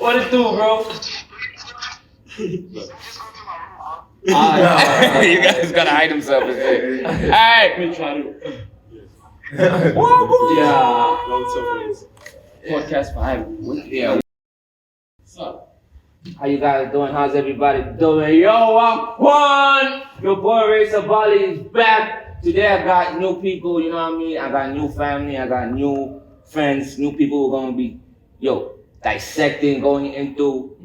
What it do, bro? You guys gotta hide himself. Alright. Let me try to. Yeah. Podcast 5. Yeah. What's up? How you guys doing? How's everybody doing? Yo, I'm Quan! Your boy Rei Sabali is back. Today I got new people, you know what I mean? I got new family, I got new friends, new people who are gonna be, dissecting, going into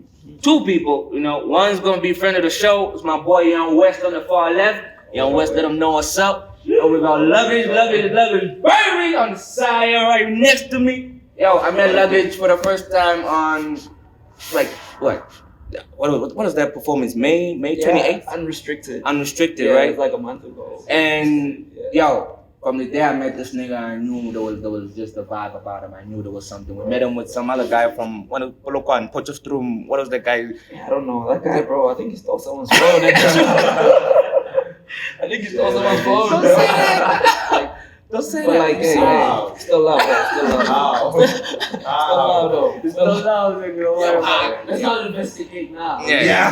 two people, you know. One's gonna be friend of the show. It's my boy Young West on the far left. Young West, let him know what's up. And we got Luggage Baby on the side here right next to me. Yo, I met Luggage for the first time on, what is that performance? May 28th? Unrestricted. Unrestricted, Yeah, right? it was like a month ago. And from the day I met this nigga, I knew there was just a vibe about him. I knew there was something. We met him with some other guy from Potchefstroom. What was that guy? Yeah, I don't know. That guy, bro, I think he stole someone's phone. I think he stole someone's phone. Don't say that. Don't say But that. like, hey, still love, bro. Still love, though. Still love. Let's not investigate now. Yeah.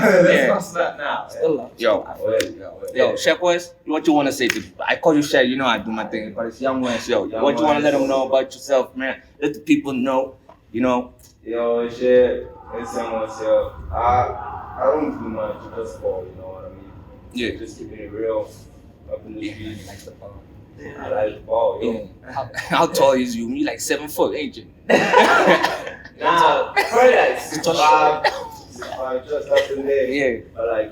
Not now. Still love. Yo, Chef West, what you want to say to I call you Chef, you know I do my thing, but it's Young West, what you want to let them know about yourself, man? Let the people know, you know. Yo, shit. It's someone, yo. I don't do much, just ball, you know what I mean? Yeah. Just keeping it real up in the streets. Like the ball. I like the ball, yo. How tall is you? You like 7 foot, ain't you? Nah, probably like 6'5", just up in there. Yeah. But like,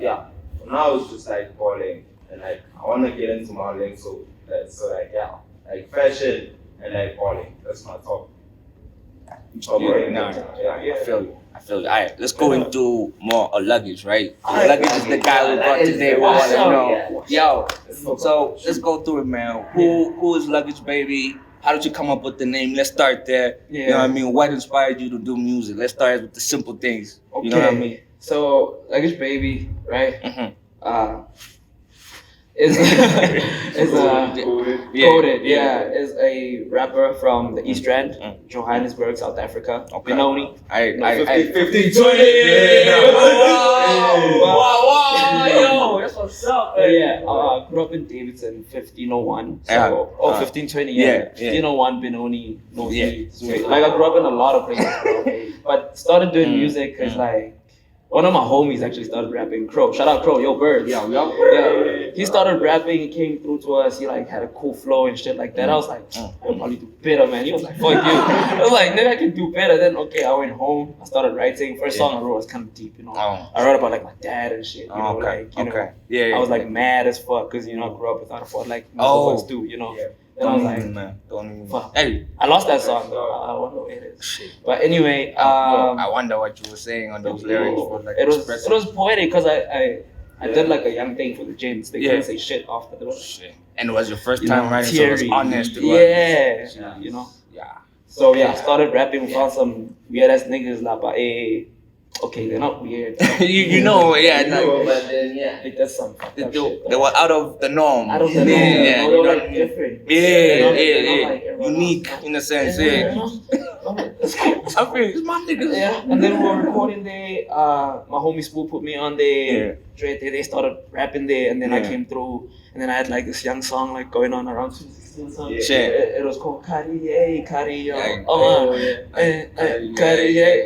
for now it's just like balling. And like, I want to get into modeling, so like fashion and like balling. That's my top. I feel you. All right, let's go into more luggage, right? Luggage is the guy we brought today. We want to know. Yo, so let's go through it, man. Who is Luggage Baby? How did you come up with the name? Let's start there. You know what I mean? What inspired you to do music? Let's start with the simple things. You know what I mean? So, Luggagebaby, right? Mm-hmm. Is Coded, is a rapper from the East End, Johannesburg, South Africa. Okay. Benoni. 15, 20. Wow, yo, that's what's up. I grew up in Davidson, 1501. So, 1520, 1501, Benoni, Northeast. Like, I grew up in a lot of places, bro. But started doing music because, like, one of my homies actually started rapping. Crow, shout out Crow, yo Birds. Yeah. He started rapping, he came through to us, he like had a cool flow and shit like that. I was like, I'll probably do better, man. He was like, fuck you. I was like, nigga, I can do better. Then I went home, I started writing. First song I wrote was kind of deep, you know. I wrote about like my dad and shit, you know, I was like mad as fuck because, you know, I grew up without a phone like most of us do, you know. And I was like, fuck. Hey, I lost that song though. I wonder what it is. Shit. But anyway, I wonder what you were saying on those lyrics. It was poetic because I did like a young thing for the gyms. They couldn't say shit after the shit. And it was your first time writing, so it was honest. You know. Yeah. So I started rapping with some weird ass niggas like, okay, they're not weird. you know, but then like that's some fucked up shit. They were out of the norm. Out of the norm. They were like different. Unique in a sense. That's cool. I feel it's my niggas. Yeah, and then we were recording there. My homie Fubu put me on there. They started rapping there, and then I came through, and then I had like this young song like going on around 2016 something. It was called Cartier. Cartier,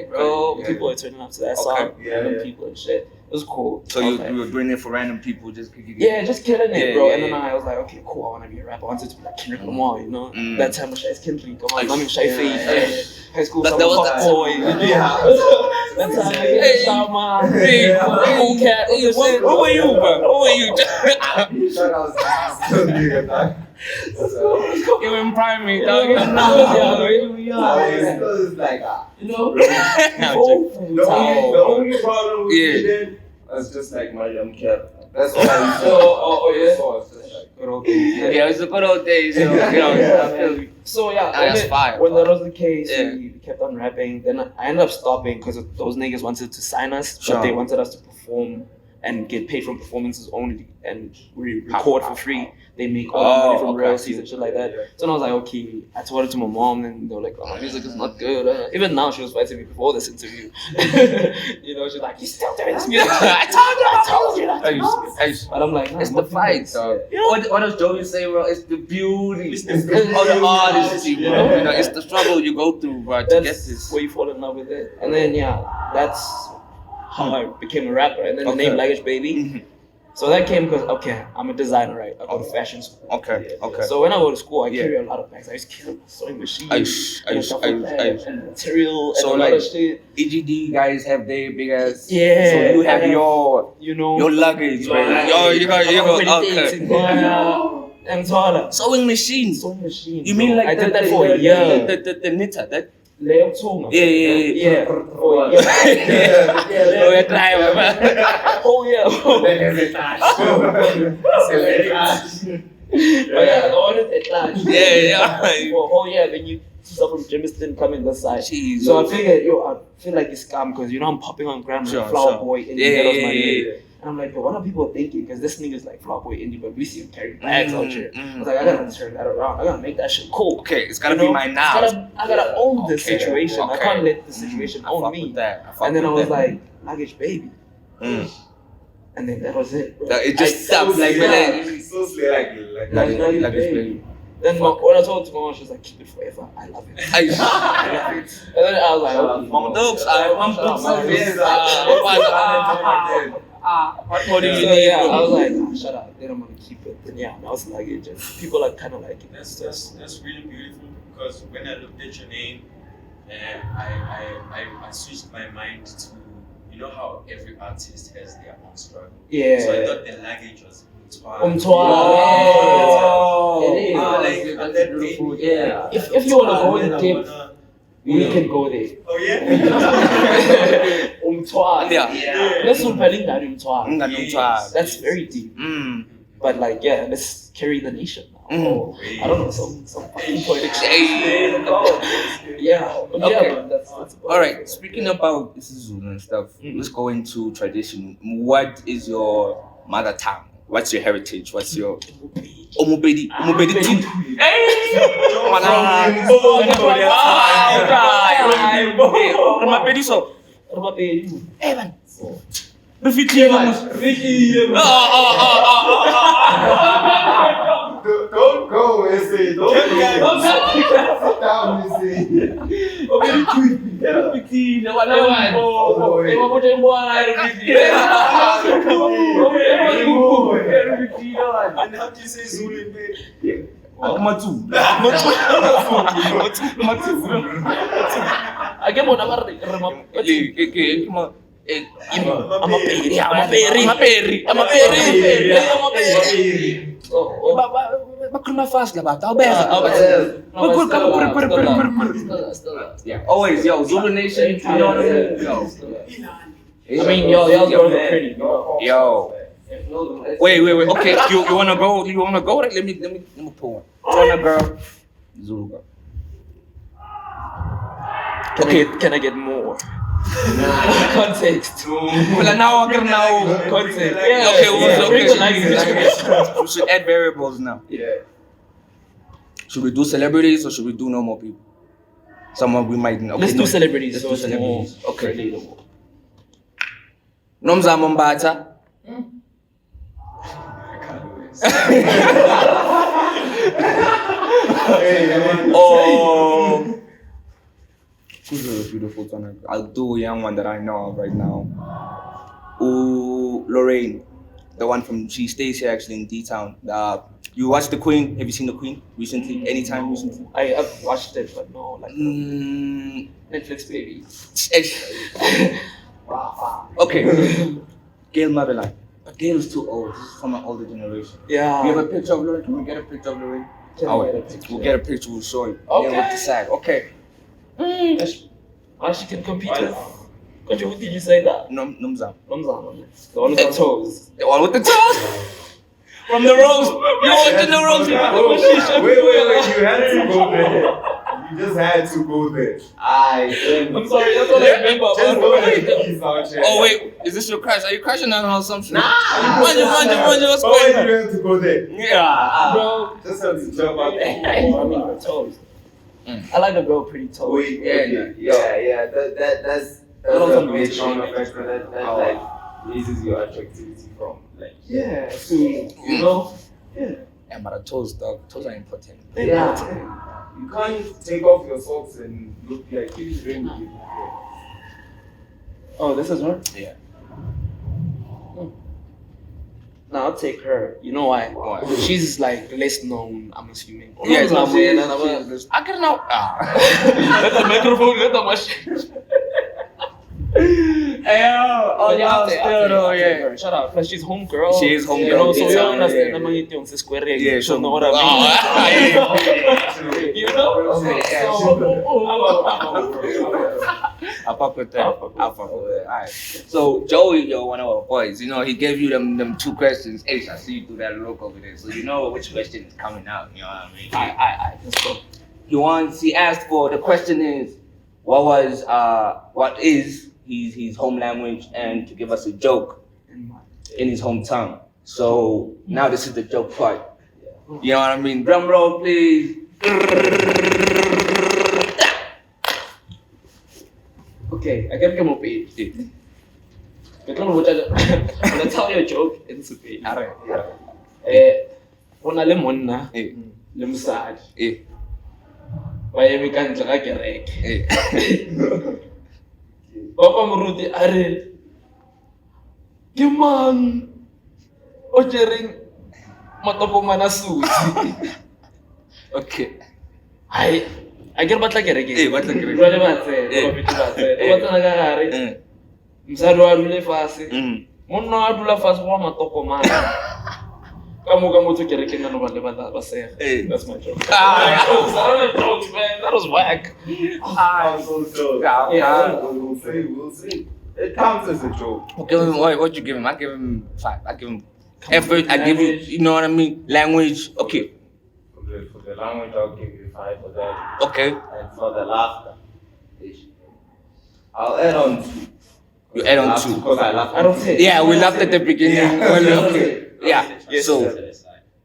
bro. People were turning up to that song, random people and shit. It was cool. So you were doing it for random people, just just killing it, bro. And then I was like, okay, cool. I want to be a rapper. I wanted to be like Kendrick Lamar, you know. That time was Kendrick. I mean, high school summer fuck boy. That time, shout my cool cat. Who were you, bro? Who were you? You in primary, dog. You know, the only problem with me then was just like my young cat. That's all I used to Good old days. Yeah, it was the good old days, you know. So that's fire. When that was the case, we kept on rapping. Then I ended up stopping because those niggas wanted to sign us, but they wanted us to perform and get paid from performances only, and we record for free. They make all the money from royalties and shit like that. So I was like, okay. I told it to my mom, and they were like, oh, my music is not good. Even now, she was fighting me before this interview. You know, she's like, you still doing this music? I told you not to. But I'm like, it's the fight, dog. You know, what does Joey say, bro? It's the beauty of the artistry, bro. You know, it's the struggle you go through, bro, to get this. Where you fall in love with it. And then, that's how I became a rapper. And then the name Luggagebaby. So that came because, I'm a designer, right? I go to fashion school. Okay. So when I go to school, I carry a lot of bags. I used to carry my sewing machine, and material, and a lot of shit. EGD guys have their big ass. Yeah. So you have your, your luggage, right? You got UmThwalo. Sewing machine. You mean like I did that for a year. The knitter, that. Yeah. Oh, yeah. Oh, yeah. Then you stuff from Jamestown coming this side. Jeez, so I figured, I feel like it's scam because I'm popping on gram like Flower Boy Indie. And I'm like, what are people thinking? Because this nigga's like Flower Boy Indie, but we see him carrying bags out here. I was like, I gotta turn that around. I gotta make that shit cool. Okay, it's gotta be mine now. I gotta own this situation. I can't let the situation own me. And then I was like, Luggagebaby. And then that was it, bro. It just stopped like so like Luggagebaby. Then when I told to my mom, she was like, keep it forever. I love it. I love it. And then I was like, Mom Dukes, what do you need? I was like, shut up. They don't want to keep it. Then now it's luggage, and people are kind of like it. That's really beautiful because when I looked at your name, I switched my mind to, you know how every artist has their own struggle. Yeah. So I thought the luggage was UmThwalo. It is. That's beautiful. Yeah. If you want to go in depth, we can go there. Oh yeah. UmThwalo. Let's not UmThwalo. That's very deep. But let's carry the nation now. I don't know, some fucking poetic shit. That's all right. Speaking about this Zulu and stuff, let's go into tradition. What is your mother tongue? What's your heritage? What's your Omubedi too? Don't go and say, don't sit down and say. And how do you say Zulu in bed? Matu. I get one. I'm a peri. Bakruma fast about always, Zulu Nation, you know what I mean? Y'all girls are pretty. Wait. Okay, you wanna go? Let me pull one. China girl, Zulu girl. Can I get more? Context. Well, now context. Okay. We should add variables now. Yeah. Should we do celebrities or should we do normal people? Someone we might know. Let's do celebrities. Let's do celebrities. Okay. Relatable. Nomza Mombata. Who's a beautiful son? I'll do a young one that I know of right now. Lorraine, the one she stays here actually in D-Town. You watched The Queen? Have you seen The Queen recently? Anytime recently? I've watched it, but no, Netflix baby. Okay. Gail Madeline. But Gail is too old. This is from an older generation. Yeah. You have a picture of Lorraine? Can we get a picture of Lorraine? We'll get a picture. We'll show you. Okay. With the sag. Okay. She can compete with. Who did you say that? Nomza. The one with the toes. The one with the toes? From the rose. You went in the rose. Wait. You had to go there. You just had to go there. I'm sorry, that's what I remember. Just go ahead, please, out here. Oh wait, is this your crush? Are you crushing on her or something? Nah. Why you Why you have to go there? Yeah. Bro, Just have to jump out I mean, her toes. I like a girl pretty toes. Wait, yeah. That's a big strong effect. That like raises your attractivity from like So, you know, Yeah, but her toes, dog. Toes are important. you can't take off your socks and look like you drink. Oh, this is her? Yeah. Now I'll take her. You know why? Why? She's like less known, I'm assuming. Yeah, I can know. Let the microphone, let the machine. Hey, oh, y'all still though, yeah. Shut up. Plus, she's home girl. She is home You girl. know, so Big you time, understand. yeah. I'm going to square leg. Yeah, so know what I mean. You know? I'll fuck with that. Alright. So Joey, one of our boys, you know, he gave you them 2 questions. Hey, I see you do that look over there, so you know which question is coming out. You know what I mean? Let's go. He asked for, the question is, what is his home language, and to give us a joke in his home tongue. So now this is the joke part. You know what I mean? Drum roll, please. Okay, I can come up with it. I'm gonna tell you a joke in Supi. Ona le monna, le mosadi. Ba eme ka ntle ga kereke. Papa moruti a re, ke mang o jereng matokomana susi? Okay. I get batla kereke. Batla kereke. Jwale ba tsena, ba fete ba tsena. Ba tsena ka gare. Mosadi wa dule fatshe. Monna a dula fatshe go matokomana. Ka motho kerekeng ano ba le ba sega. That's my joke. That was whack. I'm so sure. We'll see. It counts as a joke. What you give him? I give him 5. I give him effort. I give you, you know what I mean? Language. Okay. For the language, I'll give you 5 for that. Okay. And for the laughter, I'll add on 2. You add on 2. Because I laughed. I don't say. Yeah, we laughed at the beginning. Okay. Yeah. Yes, So.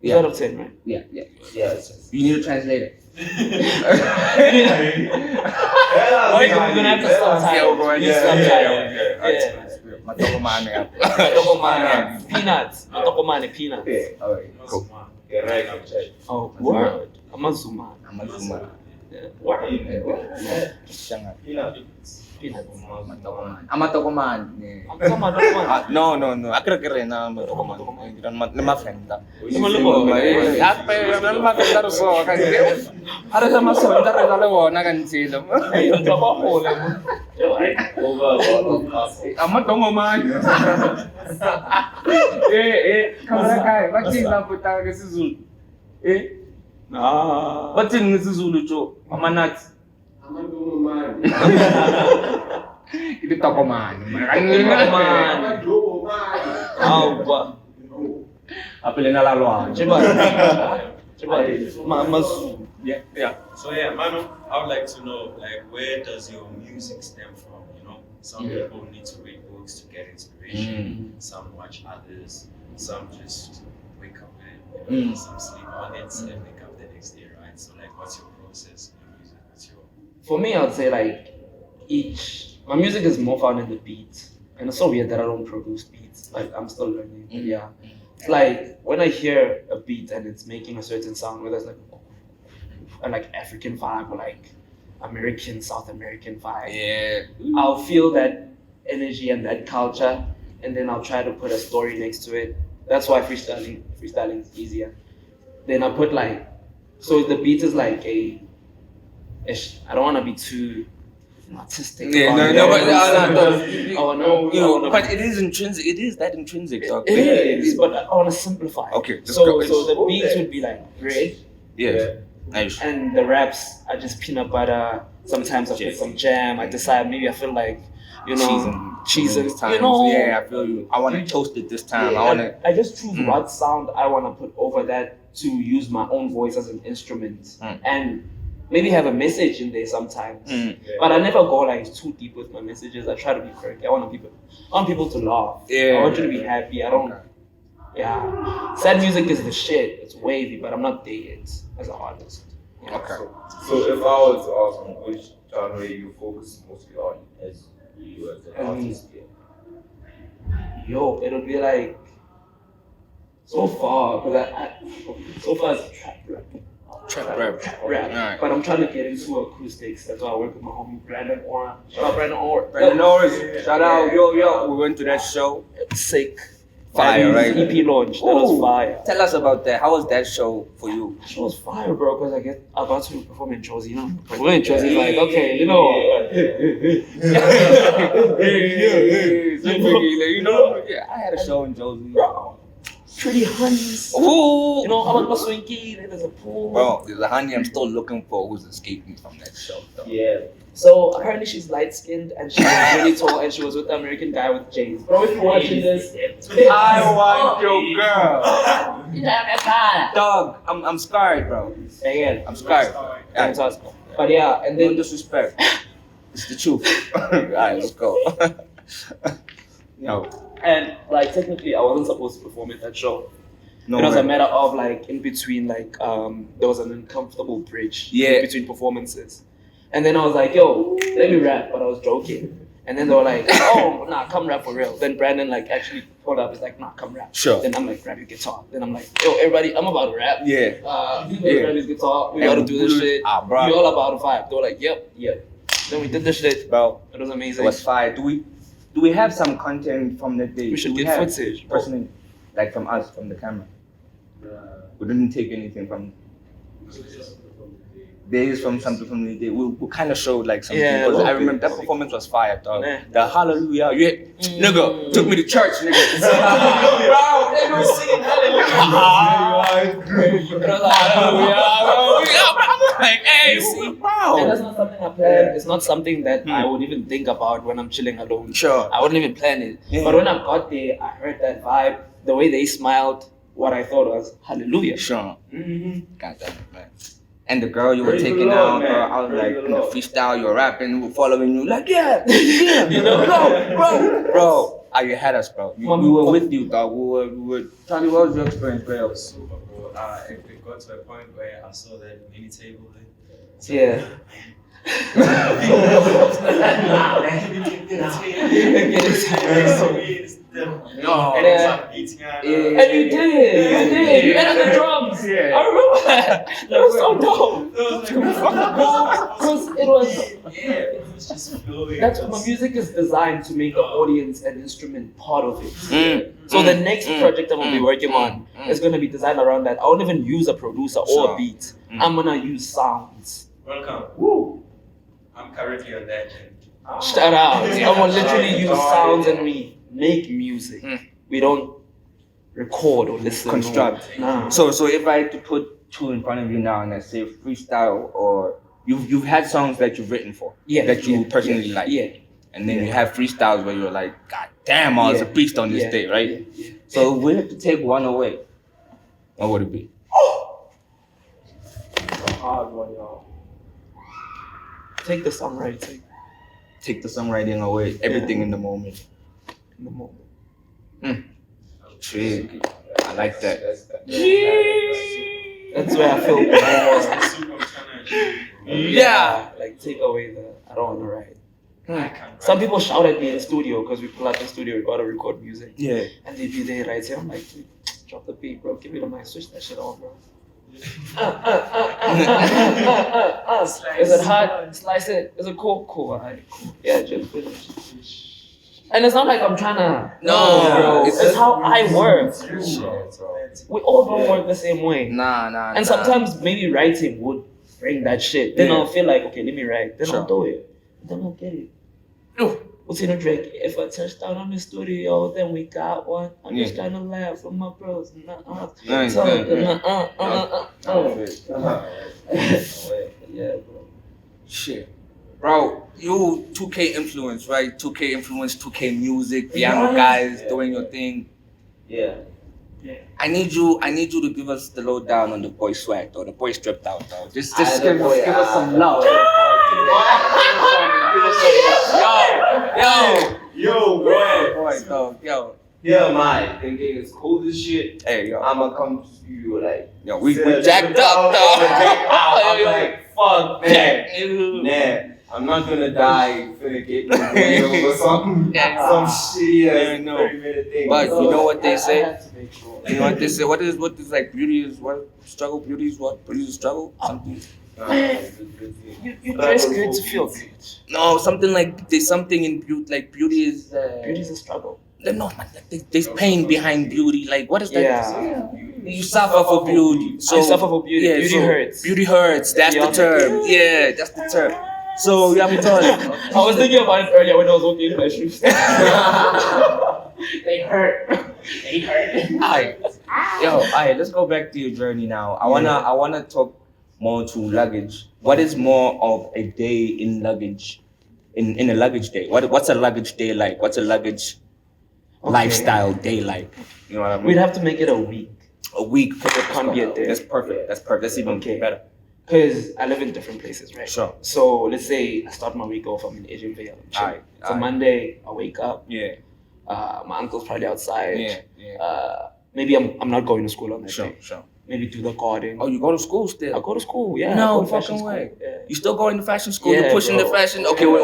Yeah. Out of 10, right? Yeah. Yes. You need a translator. You're gonna have to subtitle. Peanuts. Matokomane, peanuts. Alright, cool. Oh, word. Amazuma. Word. Peanuts. Amatokoman. No. I could get in my friend. Itu tokoman. Apelin na lalo. Yeah. So yeah, Manu, I would like to know, like, where does your music stem from? You know, some people need to read books to get inspiration. Some watch others. Some just wake up with it. Some sleep on it and wake up the next day, right? So like, what's your process in your music? For me, I'd say like my music is more found in the beats, and it's so weird that I don't produce beats. Like I'm still learning. But yeah, it's like when I hear a beat and it's making a certain sound, whether it's like African vibe or like American, South American vibe. Yeah. I'll feel that energy and that culture, and then I'll try to put a story next to it. That's why freestyling is easier. Then I put so the beat is like I don't want to be too artistic. But it is intrinsic. It is that intrinsic. Dog. It is, but I want to simplify. Okay. So the beats would be like bread. Yeah. Nice. And the raps are just peanut butter. Sometimes I put some jam. I decide maybe I feel like cheese and times. Yeah, I feel you. I want to toast it this time. Yeah, I just choose what sound I want to put over that to use my own voice as an instrument. And maybe have a message in there sometimes. But I never go like too deep with my messages. I try to be quirky. I want people to laugh. I want you to be happy. I don't. Yeah. Sad music is the shit. It's wavy, but I'm not there yet as an artist. Yeah. Okay. So if I was to ask you which genre you focus mostly on as you as an artist, Yo, it'll be like so far so far it's trap rap. Right. But I'm trying to get into acoustics. That's why I work with my homie Brandon Ora. Shout out Brandon Ora. Brandon Norris, shout out, yo, we went to that show. Sick. Fire, right? EP launch. That was fire. Tell us about that. How was that show for you? It was fire, bro, because I about to perform in Josie, you know? Like, we're in Josie, like, okay, you know. Yeah, I had a show in Josie. Bro, pretty honeys. Ooh. You know, I'm a swinky, there's a pool. Bro, there's a honey I'm still looking for who's escaping from that show, though. Yeah. So apparently she's light skinned and she was really tall and she was with the American guy with J's. Bro, if you're watching this, I want your girl. Dog, I'm scarred, bro. Again, I'm scarred. fantastic. But yeah, and No then disrespect. It's the truth. Alright, let's go. Yo. and like technically I wasn't supposed to perform at that show. No it was way. a matter of like in between like there was an uncomfortable bridge Yeah. in between performances. And then I was like, yo, let me rap, but I was joking. And then they were like, oh, nah, come rap for real. Then Brandon like actually pulled up, he's like, nah, come rap. Sure. Then I'm like, grab your guitar. Then I'm like, yo, everybody, I'm about to rap. Yeah. He grab his guitar, we gotta do this shit. Bro. We all about the vibe. They were like, yep. Then we did this shit. Bro, It was it amazing. was fire. Do we have some content from that day? We should Do get have footage. personally, like from us, from the camera. We didn't take anything from. There is from something from the day. We kind of showed like something. Yeah, Because I okay. remember that performance was fire, dog. Yeah. The hallelujah, nigga, took me to church, nigga. Bro, they were singing hallelujah. It was like, hallelujah. I'm like, hey, see, And bro. that's not something I plan. It's not something that I would even think about when I'm chilling alone. Sure. I wouldn't even plan it. Yeah. But when I got there, I heard that vibe, the way they smiled, what I thought was hallelujah. Sure. Mm-hmm. God damn it, man. And the girl you were Praise the taking Lord, out, man. bro, I was Praise like, the in the Lord. freestyle, you were rapping, we were following you, like, yeah, you know, bro, you had us, bro. We were with you, dog. We were. Charlie, what was your experience, bro? Super cool. It got to a point where I saw that mini table there. So Yeah. And you did. You added the drums. Yeah. I remember that. That was so dope. Because it was. just flowing. That's what my music is designed to make the audience an instrument part of it. Mm. So the next project I'm gonna be working on is gonna be designed around that. I won't even use a producer or Sure. a beat. I'm gonna use sounds. Welcome. Woo! I'm currently on that end. Shout out. I'm gonna literally use sounds and we make music. We don't record or listen. Construct. Nah. So if I had to put two in front of you now and I say freestyle, or you've had songs that you've written for, that you personally like, and then you have freestyles where you're like, God damn, I was a beast on this day, right? So if we have to take one away, what would it be? Hard one, y'all. Take the songwriting Take the songwriting away, everything in the moment. in the moment. Trick. I like that. That's where I feel most. That's super challenging. Yeah, like take away the I don't want to write. I can't Some people shout at me in the studio because we pull out the studio, we gotta record music. Yeah. And they be there writing. I'm like, dude, drop the beat, bro. Give me the mic, switch that shit on, bro. Is it hot? Slice it. Is it cool? Cool. Alright, cool. Yeah, just finish. And it's not like I'm trying to. No, bro. it's It's how I work. Bro. We all don't work the same way. Nah. And sometimes maybe writing would bring that shit. Then I'll feel like, okay, let me write. Then I'll do it. Then I'll get it. What's in a Drake? If I touch down on the studio, then we got one. I'm just trying to laugh with my bros. Yeah, bro. Shit. Bro, you 2K influence, right? 2K influence, 2K music, piano guys doing your thing. Yeah. I need you to give us the lowdown on the boy swag or the boy stripped out though. Just give us some love. Yo, Boy, dog, yo. Yeah, man. Thinking it's cold as shit. Hey, yo. I'ma come to you like. Yo, we jacked up, dog. I'm like, fuck, man. Nah, I'm not gonna die. Finna get me or something. Some shitty 30-minute thing. But you know what they I say? had to make sure. You know what they say? What is like beauty is what? Struggle, beauty is what? Beauty is struggle? Something. You dress good to feel good. No, something like there's something in beauty. Like beauty is. Beauty is a struggle. No, man. There's pain behind beauty. Like what is that? Yeah. You suffer for beauty. So I suffer for beauty. Yeah, Beauty hurts. Beauty hurts. That's the term. Yeah, that's the term. So yeah, I'm telling you. I was thinking about it earlier when I was walking in my shoes. They hurt. They hurt. Alright, let's go back to your journey now. I wanna talk more to luggage. What is more of a day in luggage, in a luggage day? What's a luggage day like? What's a luggage lifestyle day like? You know what I mean? We'd have to make it a week. A week. Because it can't be a day. That's perfect. That's even better. Because I live in different places, right? Sure. So let's say I start my week off, I'm in Asian Vale. Alright. So Monday, I wake up. Yeah. My uncle's probably outside. Yeah. Maybe I'm not going to school on that day. Sure. Maybe do the garden. Oh, you go to school still? I go to school, yeah. No I go to fashion fucking way. school, yeah. You still going to fashion school? Yeah, You're pushing bro. the fashion? Okay, wait.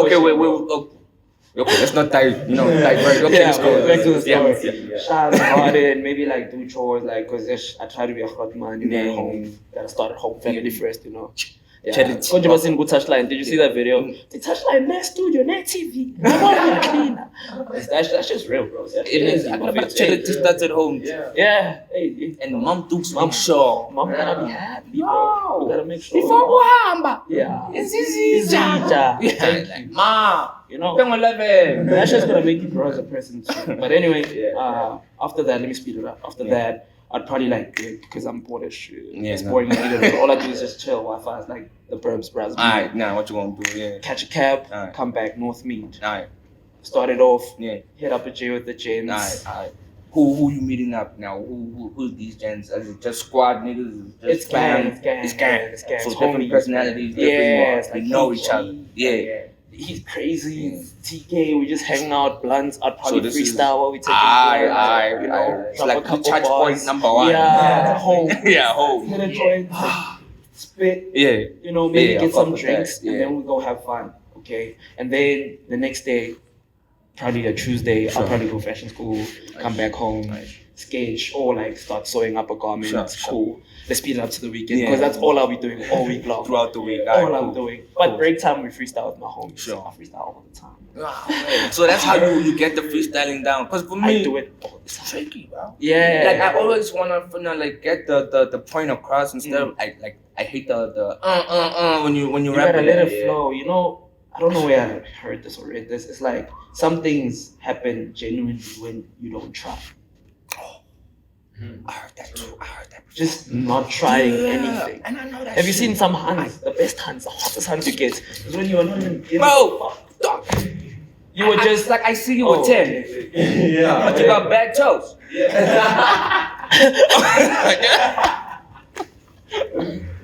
Okay, let's not divert. Okay, let's go. Back to the story. Yeah. Shower, garden, maybe like do chores, like, because I try to be a hot man, Yeah. at home. Gotta start at home, family first, Yeah. Charity. When you was in good touchline, did you see that video? The touchline, next studio, next TV. Cleaner. That's just real, bro. It is. Charity starts at home. Yeah. Hey, And mom does make sure. Mom gotta be happy, bro. You gotta make sure. Yeah. It's easy. Yeah. Yeah, like, ma, You know, I'm 11. that's just gonna make you grow as a person too. But anyway, after that, let me speed it up. After that, I'd probably like do it because I'm bored as shit. It's boring. All I do is just chill. Wi-Fi is like the burbs, bros. Alright, now what you gonna do? Yeah. Catch a cab, Alright. come back, North Mead. Alright. Start it off. Yeah. Hit up a J with the gents. Alright. Who you meeting up now? Who's these gents? Is it just squad niggas? It's gang. It's gang. It's gang. So It's different homies, personalities, man. different Yeah, ones. it's We like know PG. each other. Yeah. He's crazy. TK, we just hang out, blunts. I'd probably this is- freestyle while we take It's drop like a couple touch bars. point number one. Yeah, home. Yeah, home. Hit a joint, spit. Yeah. Maybe Yeah, get I fuck some with drinks, that, yeah. and then we go have fun. Okay, and then the next day, probably a Tuesday, Sure. I'll probably go fashion school, come back home, sketch, or like start sewing up a garment. Sure, It's sure. cool. Let's speed it up to the weekend Yeah. because that's all I'll be doing all week long. Throughout the week. all I'm Cool. doing. But break time, we freestyle with my homies. Sure. I freestyle all the time. So that's how you get the freestyling down. Cause for me, I do it. It's tricky, bro. Yeah. Like I always wanna like get the point across instead of I hate the when you You rap. gotta let it flow. I don't know where I heard this or read this. It's like some things happen genuinely when you don't try. I heard that too. Just not trying anything. And I know that. Have you seen some hunts? The best hunts, the hottest hunts you get is when you are not even giving Bro, a fuck. dog. You were just like I see you with 10, Yeah. but you got bad toes.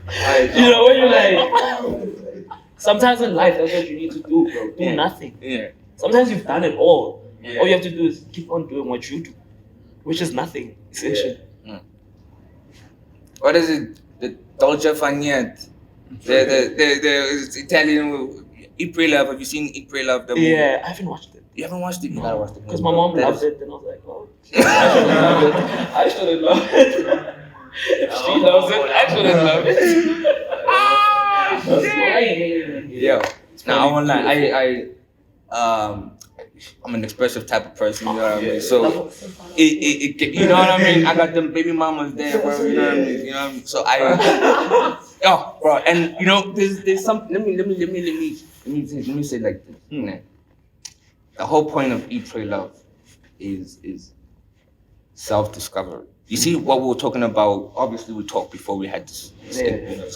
when you're like, sometimes in life that's what you need to do, bro. Do nothing. Yeah. Sometimes you've done it all. Yeah. All you have to do is keep on doing what you do, which is nothing, essentially. What is it? The Dolce Fagnette. The Italian Eat Pray Love. Have you seen Eat Pray Love? The movie? Yeah, I haven't watched it. You haven't watched it? You gotta watch it. Because my mom loves it, and I was like, oh, I shouldn't love it. If she loves it, I shouldn't love it. Yeah. Now I won't lie. I'm an expressive type of person. You know what I mean? So it you know what I mean? I got them baby mamas there, bro. You know what I mean? You know what I mean? So oh, bro, and there's some. Let me say like this. The whole point of Eat, Pray, Love is self-discovery. You see what we were talking about? Obviously, we talked before we had this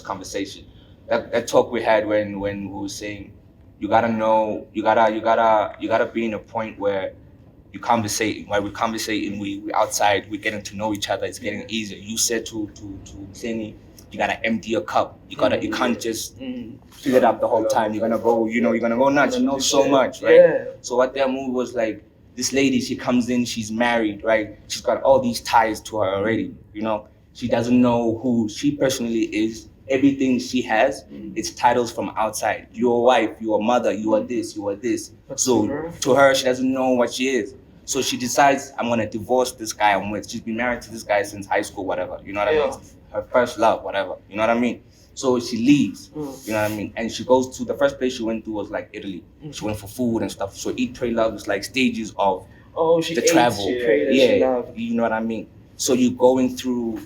conversation. That talk we had when we were saying you gotta know, you gotta be in a point where you conversating. While we're conversating, we outside, we're getting to know each other. It's getting easier. You said to Kenny, you gotta empty your cup. You can't just fill it up the whole time. You're gonna go, you're gonna go nuts. You know so much, right? Yeah. So what their move was like, this lady, she comes in, she's married, right? She's got all these ties to her already, you know? She doesn't know who she personally is. Everything she has, it's titles from outside. You're a wife, you're a mother, you are this, you are this. So to her, she doesn't know what she is. So she decides, I'm gonna divorce this guy I'm with. She's been married to this guy since high school, whatever. You know what I mean? Her first love, whatever. You know what I mean? So she leaves, you know what I mean? And she goes to, the first place she went to was like Italy. She went for food and stuff. So Eat, Pray, Love is like stages of the travel. You know what I mean? So you're going through,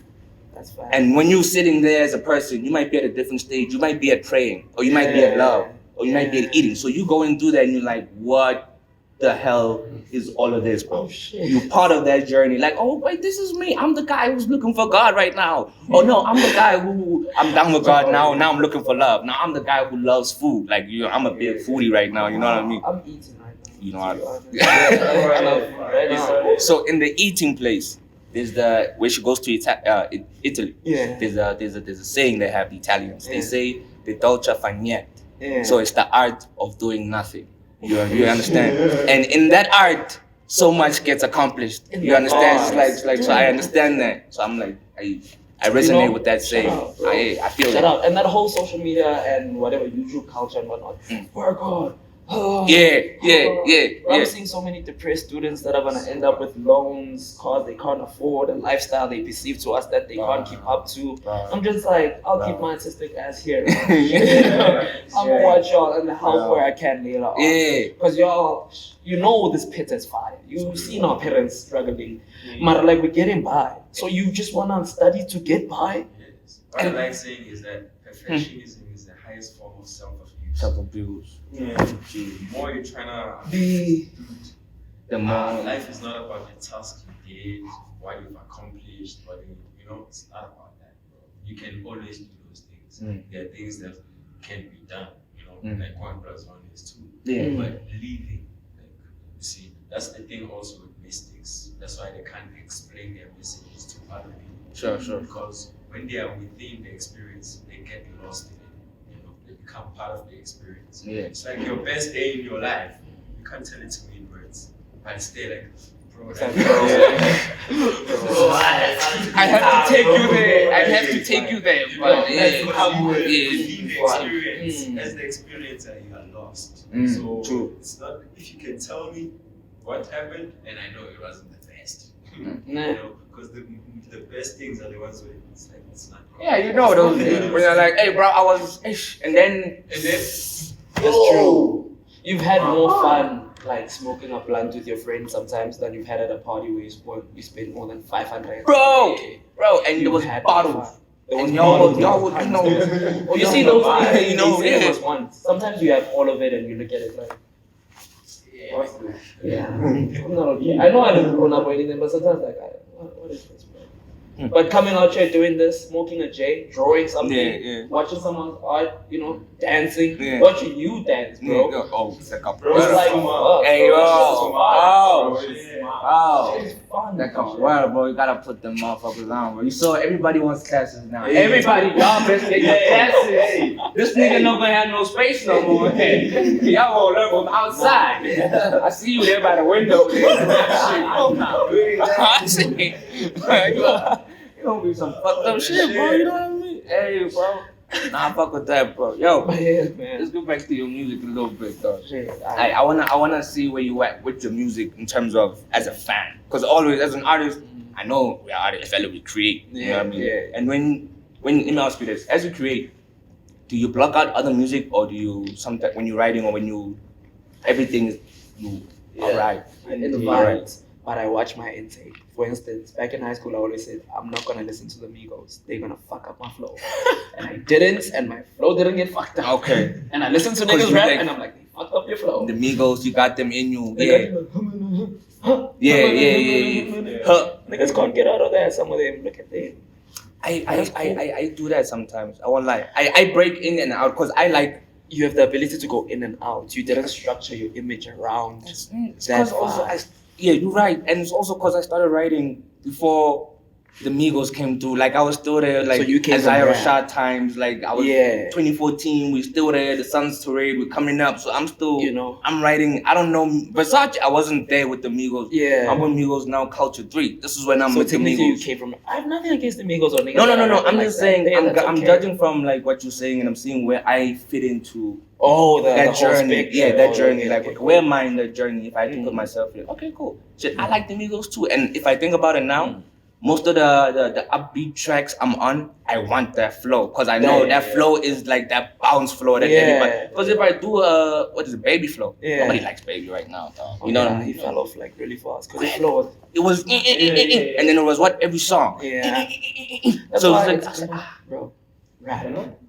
and when you're sitting there as a person, you might be at a different stage. You might be at praying, or you might be at love, or you might be at eating. So you going through that and you're like, what the hell is all of this, bro? You're part of that journey. Like, oh wait, this is me. I'm the guy who's looking for God right now. Oh no, I'm the guy who I'm down with God now. Now I'm looking for love. Now I'm the guy who loves food. Like, I'm a big foodie right now. You know what I mean? I'm eating right now. You know what? So in the eating place, there's the where she goes to Italy. Yeah. There's a saying they have, the Italians. They say the dolce fa niente. So it's the art of doing nothing. You understand? And in that art, so much gets accomplished. You understand? It's like so I understand that. So I'm like, I resonate with that saying. I feel that. And that whole social media and whatever YouTube culture and whatnot. Work hard. I'm seeing so many depressed students that are gonna end up with loans cause they can't afford a lifestyle they perceive to us that they can't keep up to. I'm just like, I'll keep my artistic ass here. I'm gonna watch y'all and help where I can later on. Because y'all, you know this pit is fire. You've seen our parents struggling. But like, we're getting by. So you just wanna study to get by? Yes. What I like saying is that perfectionism is the highest form of self-abuse. Self-abuse. The more you're trying to the more life is not about the task you did, what you've accomplished, it's not about that, bro. You can always do those things. There are things that can be done, like 1 + 1 is 2. But living, like, you see, that's the thing also with mystics. That's why they can't explain their messages to other people. Sure. Because when they are within the experience, they get lost in it. They become part of the experience. It's like your best day in your life. You can't tell it to me in words, but stay like, bro. I have to take you there. I have to take you there. But within the experience, as the experiencer, you are lost. So true. It's not, if you can tell me what happened, and I know it wasn't the best. Because the best things are the ones where it's like, it's not wrong. Yeah, you know those things when you're like, hey bro, I was and then That's true. You've had more fun like smoking a blunt with your friends sometimes than you've had at a party where you spent more than 500. Bro, and there was bottles. And y'all would know. You see those things, it was once. Sometimes you have all of it and you look at it like, I'm not okay. I know I didn't grow up or anything, but sometimes like, what is this, bro? But coming out here doing this, smoking a J, drawing something, watching someone's art, dancing, watching you dance, bro. It's like a Bro, it's like, hey, it's fun. That comes well, bro. You gotta put them motherfuckers on, bro. You saw everybody wants classes now. Everybody, y'all best get your classes. This nigga not gonna have no space no more. Y'all gonna learn from outside. I see you there by the window. You gonna be some fucked up shit, bro. You know what I mean? Hey, bro. Nah, fuck with that, bro. Yo, let's go back to your music a little bit, though. I wanna see where you at with your music in terms of as a fan, because always as an artist, I know we are artists, fellow, we create. You know what I mean? And when let me ask you this: as you create, do you block out other music, or do you sometimes when you're writing or when you everything you alright? But I watch my intake. For instance, back in high school, I always said, I'm not gonna listen to the Migos. They're gonna fuck up my flow. And I didn't, and my flow didn't get fucked up. Okay. And I listened to niggas rap, and I'm like, they fucked up your flow. The Migos, you got them in you. Niggas can't get out of that. Some of them, look at them. I do that sometimes. I won't lie. I break in and out because I like. You have the ability to go in and out. You didn't structure your image around that. Also, Yeah, you're right. And it's also because I started writing before the Migos came through. Like I was still there, like So you came Isaiah from Rashad times. Like I was 2014. We still there. The Suns Parade. We're coming up. So I'm still, I'm writing. I don't know Versace. I wasn't there with the Migos. Yeah. I'm with Migos now. Culture 3. This is when I'm so with the Migos. You came from. I have nothing against the Migos or niggas. No. I'm just saying. I'm judging from like what you're saying, and I'm seeing where I fit into. That journey. That journey. Like where am I in that journey? If I can put myself in. Okay, cool. Shit, I like the Migos too. And if I think about it now. Most of the upbeat tracks I'm on, I want that flow because I know that flow is like that bounce flow that everybody. Because if I do what is it, baby flow? Nobody likes baby right now. You know what I mean? He fell off like really fast because the flow was. And then it was every song. Yeah. So it's like, bro, rap.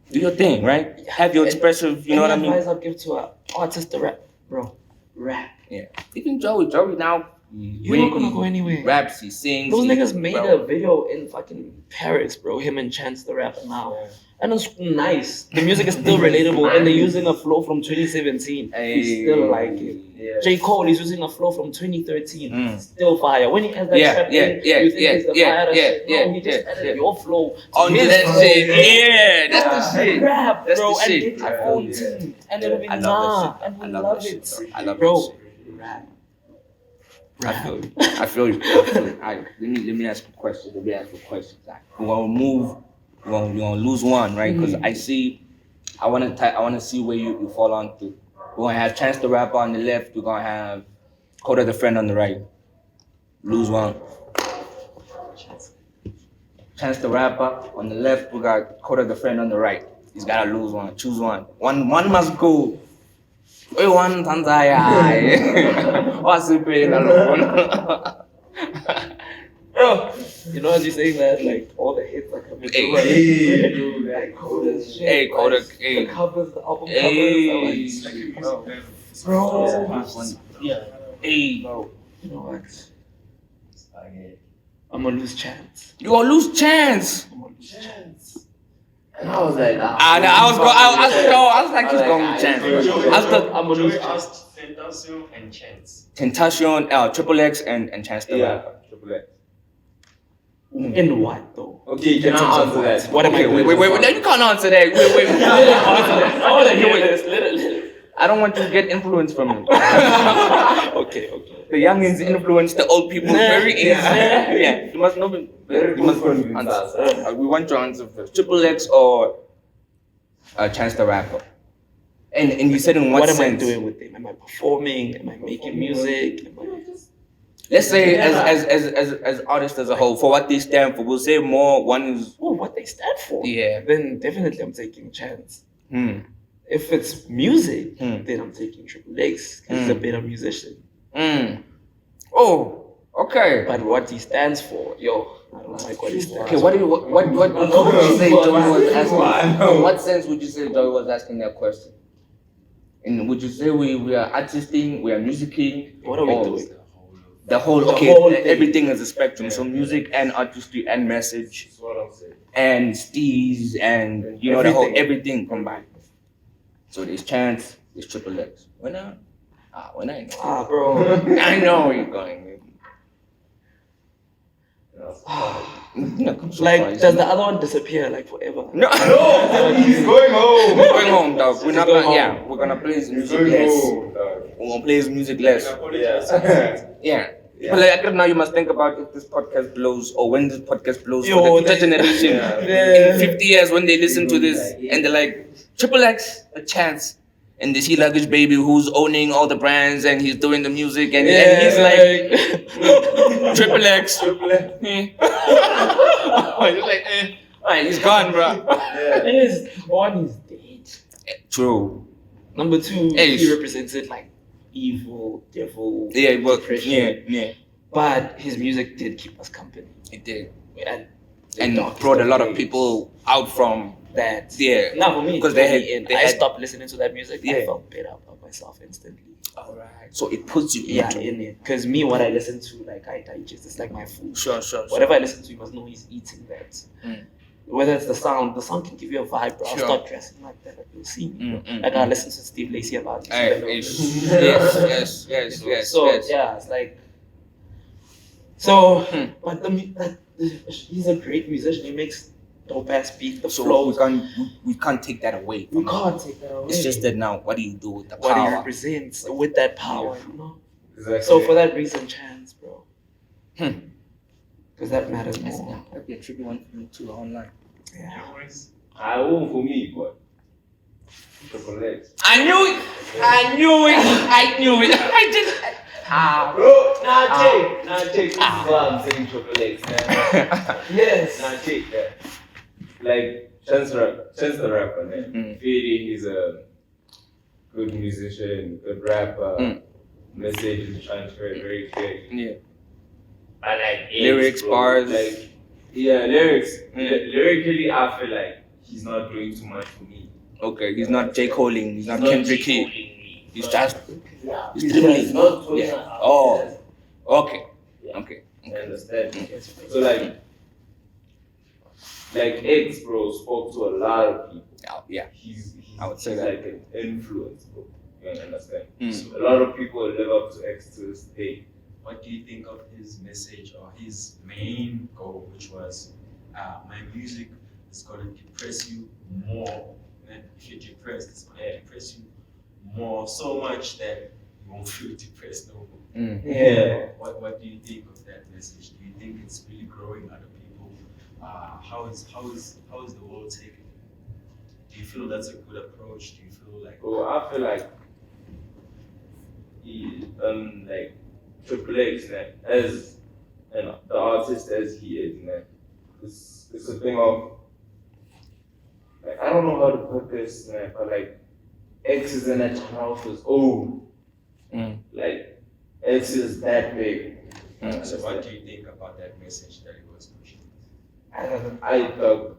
Do your thing, right? Have your expressive. You know what I mean? Advice I'd give to an artist to rap, bro. Rap. Yeah. Even Joey now. You're not gonna go anywhere. Raps, he sings. Those niggas made a video in fucking Paris, bro. Him and Chance the Rapper now. And it's nice. The music is still relatable and they're using a flow from 2017. We still like it. Yeah. J. Cole is using a flow from 2013. Still fire. When he has that trap in, you think it's the fire shit. No, he just added your flow on that shit. Yeah, that's the shit. Rap, that's bro, the shit. And get your own team. And it'll be and we love it. I love bro. Rap. I feel you. Alright, let me ask you questions. We're gonna lose one, right? Because I wanna see where you fall on to. We're gonna have Chance the Rapper on the left. We're gonna have Coda the Friend on the right. Lose one. Chance the Rapper on the left. We got Coda the Friend on the right. He's gotta lose one. Choose one. One must go. One Tanzania. What's the pain alone? You know, as you're saying that, like all the hits are coming through. Like Coda's shit. Coda. The covers, the album covers. Bro. Yeah. Bro. You know what? I'm gonna lose Chance. You gonna lose Chance? I'm gonna lose Chance. And I was like, I was like, he's going to Chance. I'm gonna lose Tentacion and Chance. Tentacion, Triple X and Chance the Rapper. Triple X. In what though? Okay, can I answer that? What am I doing? Wait, no, you can't answer that. Wait. I wanna hear this. Little. I don't want you to get influence from him. Okay. The youngins influence the old people very easy. Yeah, you must know. You must answer. We want your answer first. Triple X or Chance the Rapper. And you said in what sense? What am I doing with them? Am I performing? Am I making music? Let's say as artists as a whole, for what they stand for, we'll say more. One is what they stand for. Yeah. Then definitely I'm taking Chance. If it's music, then I'm taking Triple X because he's a better musician. Oh, okay. But what he stands for, I don't like what he stands for. Okay, what would you say Joey was asking? In what sense would you say Joey was asking that question? And would you say we are artisting, we are musicking? What are we doing? The whole everything is a spectrum. So music and artistry and message and steez and the whole everything combined. So there's Chance, there's Triple X. When I know. Bro. I know where you're going. Like, does the other one disappear like forever? No, he's going home. We're going home, dog. We're not gonna. We're gonna play his music less. We're gonna play his music less. Yeah. But like now, you must think about if this podcast blows or when this podcast blows for the future generation in 50 years when they listen to this and they're like, Triple X, a Chance. And they see Luggagebaby who's owning all the brands and he's doing the music and he's like Triple X. He's like, he's gone, bro. One is dead. True. Number two, he represented like evil, devil, depression. Yeah. But his music did keep us company. It did. And brought a lot of people out from that. Yeah. Not for me. Because I stopped listening to that music. I felt better about myself instantly. Alright. So it puts you in it. Because me, what I listen to, like I digest, it's like my food. Sure. Whatever I listen to, you must know he's eating that. Whether it's the sound can give you a vibe, bro. I'll start dressing like that. Like, you'll see me, bro. Like I listen to Steve Lacy about it. Yes. So yeah, it's like So, but he's a great musician. He makes dope ass beats. The flow. We can't take that away. We can't take that away. It's just that now, what do you do with the what power? he represents with that power, you know. Exactly. So for that reason, chance, bro. Because that matters more. That'd be a tricky one for me too online. Yeah. I won't for me, but Triple X. I knew it. I knew it. I just. Bro, take. This is why I'm saying Triple X, man. Yes. Take that. Like Chance the rapper, man. Fidi, he's a good musician, good rapper. Message is transferred very clear. Yeah. I like Lyrics, bars. Like, lyrics. Lyrically, I feel like he's not doing too much for me. Okay, he's not J. Coling, he's not Kendrick King. He's just. He's He's not Oh. Okay. Okay. I understand. So like X, bro, spoke to a lot of people. Yeah. He's I would say he's that. like an influence, bro. You understand? So A lot of people live up to X to this day. what do you think of his message or his main goal, which was my music is going to depress you more. And if you're depressed, it's going to depress you more, so much that you won't feel depressed no more. Yeah. What do you think of that message? Do you think it's really growing other people? How is the world taking it? Do you feel that's a good approach? Do you feel like Bro, I feel like like Triple X, man, as the artist as he is, man, it's a thing of like I don't know how to put this, man, but like X is in that house was old. Like X is that big. so what do you think about that message that he was pushing? I thought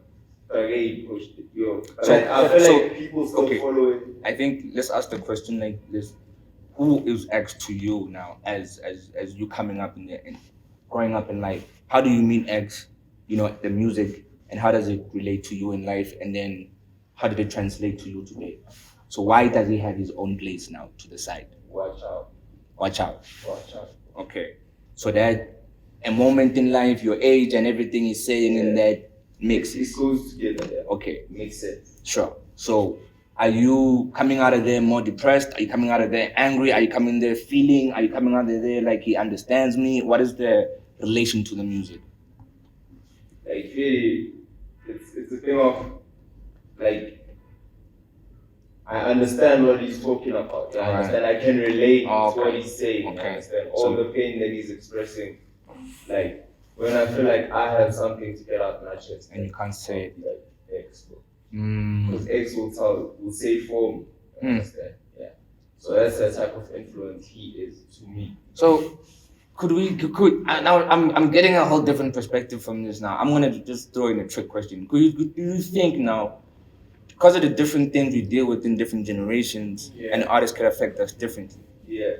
he pushed it, yo. So- Like, I feel so- like people still okay. follow it. I think let's ask the question like this: who is X to you now, as you coming up and growing up in life? How do you meet X? You know, the music, and how does it relate to you in life? And then how did it translate to you today? So why does he have his own place now to the side? Watch out. Watch out. Watch out. Okay. So that a moment in life, your age and everything he's saying in that mixes. It goes together, yeah. Okay. Makes sense. Sure. So are you coming out of there more depressed? Are you coming out of there angry? Are you coming there feeling? Are you coming out of there like he understands me? What is the relation to the music? Like really, it's a thing of like I understand what he's talking about. I understand. I can relate to what he's saying. Okay. I understand all the pain that he's expressing. Like when I feel like I have something to get out my chest, And you can't say it. like X, bro. Because X will say for me. You understand? Yeah. So that's the type of influence he is to me. So could now I'm getting a whole different perspective from this now. I'm gonna just throw in a trick question. Do you think now, because of the different things we deal with in different generations, an artist could affect us differently? Yeah.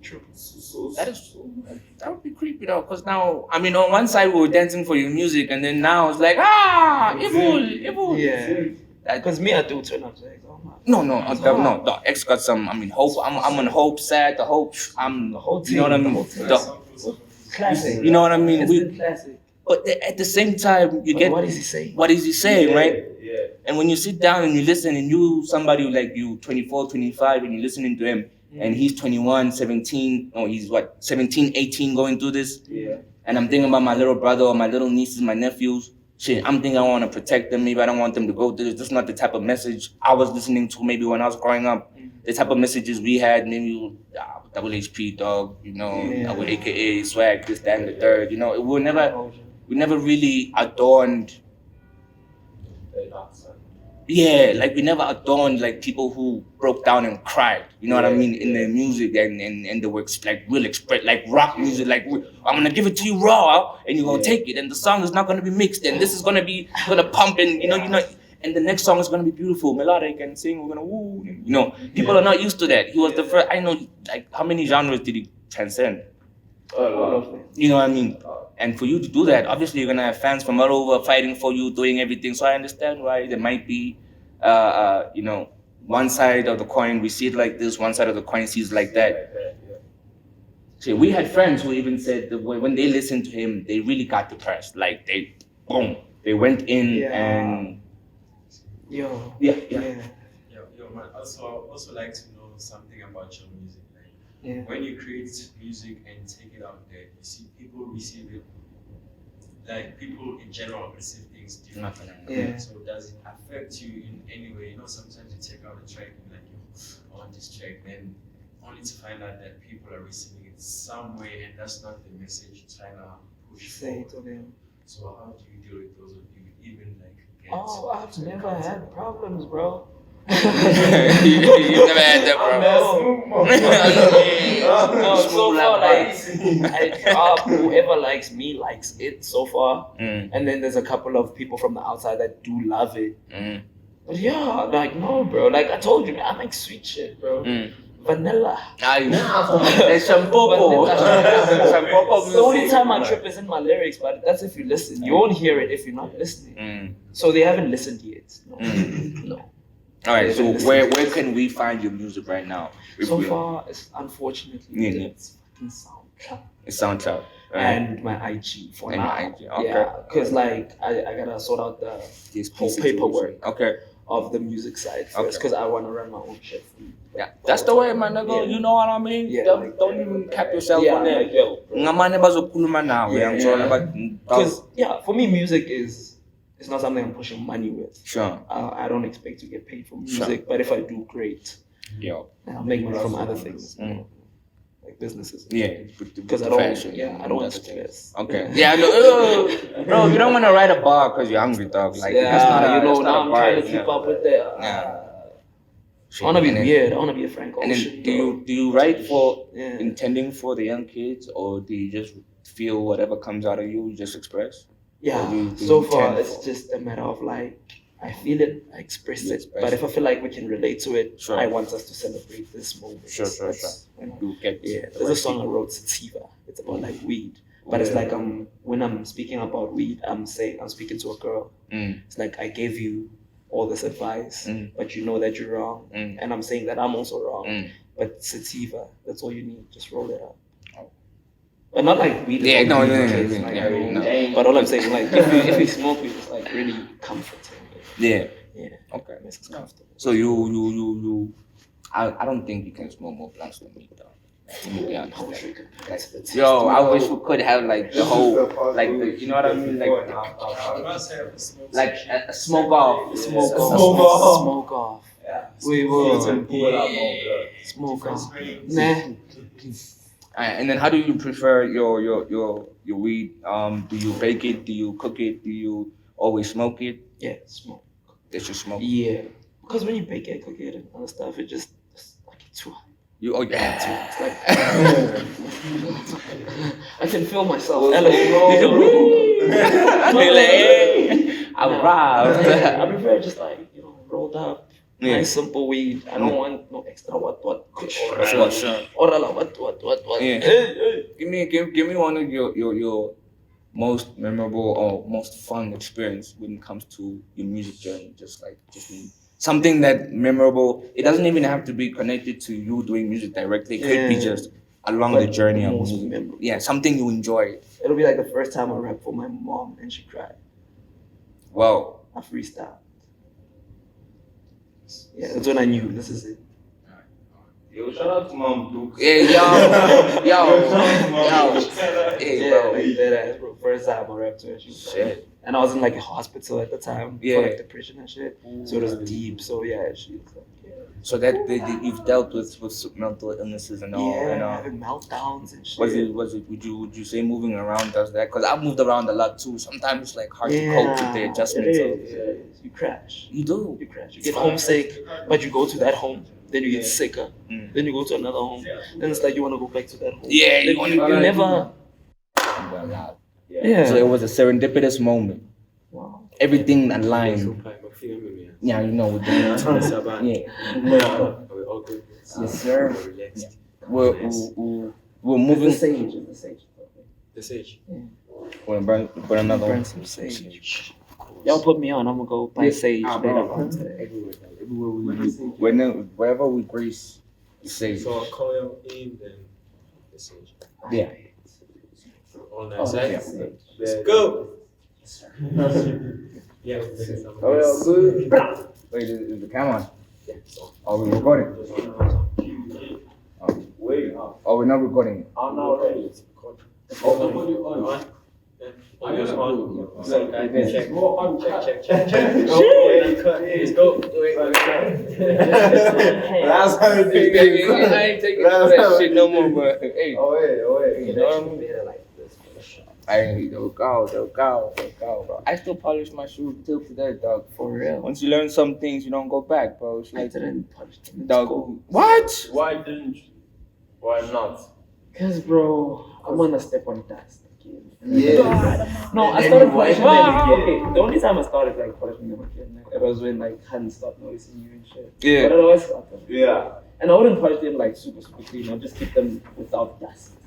True. That would be creepy though, because now, I mean, on one side we were dancing for your music, and then now it's like, evil. Yeah. Because me, I do turn up to X. Oh my. No, the X got some, I mean, Hope, I'm on Hope side, the Hope, I'm, The whole you know what I mean? Classic. You know what I mean? It's classic. But at the same time, you get, What is he saying? what is he saying, right? Yeah. And when you sit down and you listen, and you, somebody like you, 24, 25, and you're listening to him, and he's 21, 17, no, he's what, 17, 18 going through this? Yeah. And I'm thinking about my little brother or my little nieces, my nephews. Shit, I'm thinking I want to protect them. Maybe I don't want them to go through this. This is not the type of message I was listening to maybe when I was growing up. The type of messages we had, maybe double HP, dog, you know, with AKA, swag, this, that, and the third. You know, we never really adorned. Yeah, like we never adorned like people who broke down and cried. You know what I mean? In their music and the works like real express like rock music. Like I'm gonna give it to you raw, and you're gonna take it, and the song is not gonna be mixed, and this is gonna pump, and you know, and the next song is gonna be beautiful, melodic, and sing. We're gonna woo. You know, people are not used to that. He was the first. I know, like how many genres did he transcend? You know what I mean? And for you to do that, obviously you're gonna have fans from all over fighting for you, doing everything. So I understand why there might be, you know, one side of the coin we see it like this, one side of the coin sees it like that. See, we had friends who even said that when they listened to him, they really got depressed. Like they went in and Yo, Yo, man. Also, I also like to know something about your music. Like, when you create music and take it out there, you see people receive it. Like people in general receive things differently. Yeah. So does it affect you in any way? You know, sometimes you take out a track and like, I want this track, then only to find out that people are receiving it some way, and that's not the message you're trying to push say forward. to them. So how do you deal with those of you even like? Oh, I've never had problems, bro. You've never had that, bro. No, so far, like, I drop, whoever likes me likes it so far. And then there's a couple of people from the outside that do love it. But yeah, like, no, bro. Like I told you, man, I make sweet shit, bro. Vanilla. There's some popo. The only time I trip is in my lyrics, but that's if you listen. You won't hear it if you're not listening. So they haven't listened yet. No. All right, so where can we find your music right now? So far, it's unfortunately it's fucking SoundCloud. It's SoundCloud. And my IG for now. IG, okay. Yeah, because like I gotta sort out the whole paperwork of the music side first, because I want to run my own shit. Yeah, that's the way, man. You know what I mean? Yeah, don't even cap yourself on there. Because for me, music is. It's not something I'm pushing money with. Sure. I don't expect to get paid for music, but if I do, great. I'll make money from other things, like businesses. Yeah, because I don't. I don't want to stress. Okay. Yeah, no, bro, you don't want to write a bar because you're hungry, dog. Like, that's not now I'm trying to keep up with the. I want to be weird. I want to be a Frank Ocean. And then do you write for intending for the young kids, or do you just feel whatever comes out of you, you just express? Yeah, so far it's just a matter of like, I feel it, I express it. But if I feel like we can relate to it, I want us to celebrate this moment. Sure. There's a song I wrote, Sativa. It's about like weed. But it's like when I'm speaking about weed, I'm speaking to a girl. It's like I gave you all this advice, but you know that you're wrong. And I'm saying that I'm also wrong. But Sativa, that's all you need. Just roll it up. But not like weed. No. But all I'm saying, like, if you smoke weed, it's like really comforting. Yeah. Okay. Makes us comfortable. So you I don't think you can smoke more blunts than me, though. Yo, I wish we could have like the whole, like the, you know what I mean, like a smoke off. Smoke off. We will smoke off. Nah. And then how do you prefer your weed? Do you bake it? Do you cook it? Do you always smoke it? Yeah, smoke. It's just smoke. Yeah, because when you bake it, cook it, and other stuff, it just like it's too hot. It's like I can feel myself. I prefer just like rolled up. Nice simple weed. I don't want no extra what. Yeah. Give me one of your most memorable or most fun experience when it comes to your music journey. Just something that memorable. It doesn't even have to be connected to you doing music directly. It could be just along the journey of music. Memorable. Yeah, something you enjoy. It'll be like the first time I rapped for my mom and she cried. Wow. I freestyle. Yeah, that's when I knew this is it. Yo, shout out to Mom Duke. Yeah, yo. Hey, bro. Like that ass, bro. First time I rapped to her, she was shit. And I was in like a hospital at the time for like depression and shit. So it was deep. So yeah, she was like, So that you've dealt with mental illnesses and all, having meltdowns and shit. Was it? Would you say moving around does that? Because I've moved around a lot too. Sometimes it's like hard to cope with the adjustments. You crash. You do. You crash. You get homesick, but you go to that home. Then you get sicker. Then you go to another home. Then it's like you want to go back to that home. Yeah, you never. Yeah. So it was a serendipitous moment. Wow. Everything aligned. Yeah, you know. We're all good. Yes, sir. Yeah. We're moving. The sage. The sage. Yeah. We're gonna burn another one. Burn some sage. Y'all put me on. I'm gonna go buy sage later on today. Wherever we grace the sage. So I'll call you in then. message. Yeah. On that Oh, side. that's it. Let's go. Yeah. Wait, is the camera on? Are we recording? Wait. Oh, we're not recording. I'm not ready. On. I just on. So, check. Check. Let's go. Last time I ain't taking that shit no more, but hey. Oh wait. You know what I mean? Hey, they'll go, bro. I still polish my shoes till today, dog. For real. Once you learn some things, you don't go back, bro. It's I like, didn't polish them in dog. school. What? Why didn't you? Why not? Cause bro, I'm gonna step on dust again. Yeah. No, I started polishing them again. Okay, the only time I started like polishing them again, it was when like hands stopped noticing you and shit. Yeah. But I always got them. Yeah. And I wouldn't polish them like super clean. I'd just keep them without dust.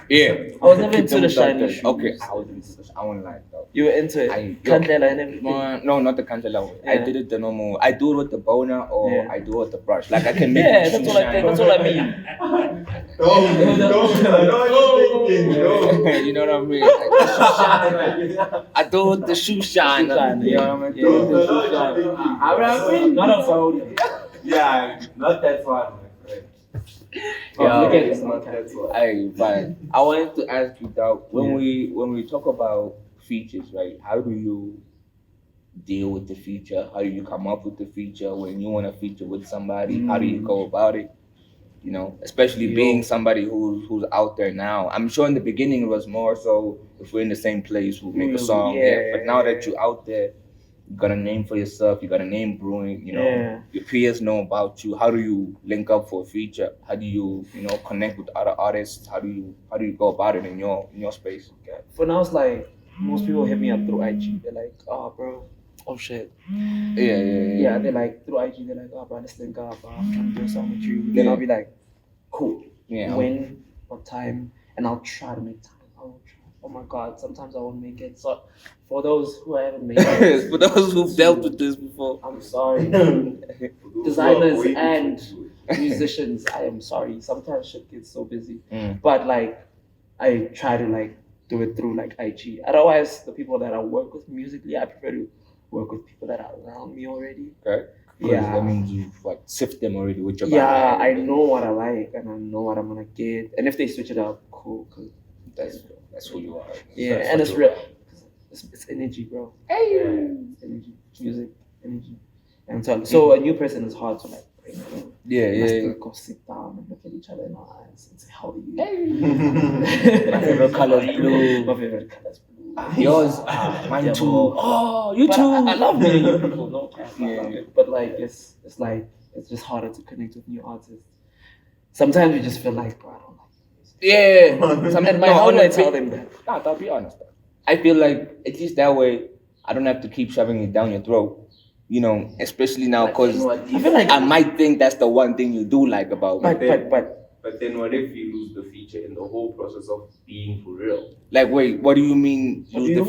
Yeah. I was never into the shiny shoes. Okay, I was into this. I won't lie, though. You were into it? Candela and everything? No, not the candela way. I Yeah. did it the normal. I do it with the boner or Yeah. I do it with the brush. Like I can make Yeah, the that's shoe all I shine. think. That's all I mean. You know what I mean? Like, the shoe shine. I do it with the shoe shine. You know what I mean? Yeah. Not a phone. Yeah, not that far, my friend. Yeah. Look at this. Not that far. Hey, but I wanted to ask you though, when we talk about features, right? How do you deal with the feature? How do you come up with the feature when you want to feature with somebody? How do you go about it? You know, especially being somebody who's out there now. I'm sure in the beginning it was more so if we're in the same place, we'll make a song. Yeah. But now that you're out there, you got a name for yourself. You got a name brewing. You know, your peers know about you. How do you link up for a feature? How do you connect with other artists? How do you go about it in your space? For now, it's like most people hit me up through IG. They're like, oh, bro. Oh, shit. Yeah. They're like, through IG, they're like, oh, bro, let's link up. I'm trying to do something with you. Then I'll be like, cool. Yeah. When, what time? And I'll try to make time. I will try. Oh my God, sometimes I won't make it. So, for those who haven't made it, For those who've dealt with this before. I'm sorry. Designers and musicians, I am sorry. Sometimes shit gets so busy. But like, I try to like do it through like IG. Otherwise, the people that I work with musically, I prefer to work with people that are around me already. Okay. Yeah. That means you've like sift them already with your Yeah, band. I know what I like and I know what I'm gonna get. And if they switch it up, cool. Cause That's who you are. yeah, That's and what it's you real. are. It's energy, bro. Hey. It's energy, music, energy. And so a new person is hard to like bring in. Let's Yeah. still go sit down and look at each other in our eyes and say, how are you? My favorite color is blue. My favorite color is blue. Yours, mine too. Oh, you But too. I love meeting new people, no cap. I Yeah. love it. But like it's just harder to connect with new artists. Sometimes you just feel like, bro, I don't like music. Yeah. And how do I tell them that? Nah, I'll be honest. I feel like at least that way, I don't have to keep shoving it down your throat. You know, especially now because I feel like I might think that's the one thing you do like about me. But then what if you lose the feature in the whole process of being for real? Like, wait, what do you mean lose the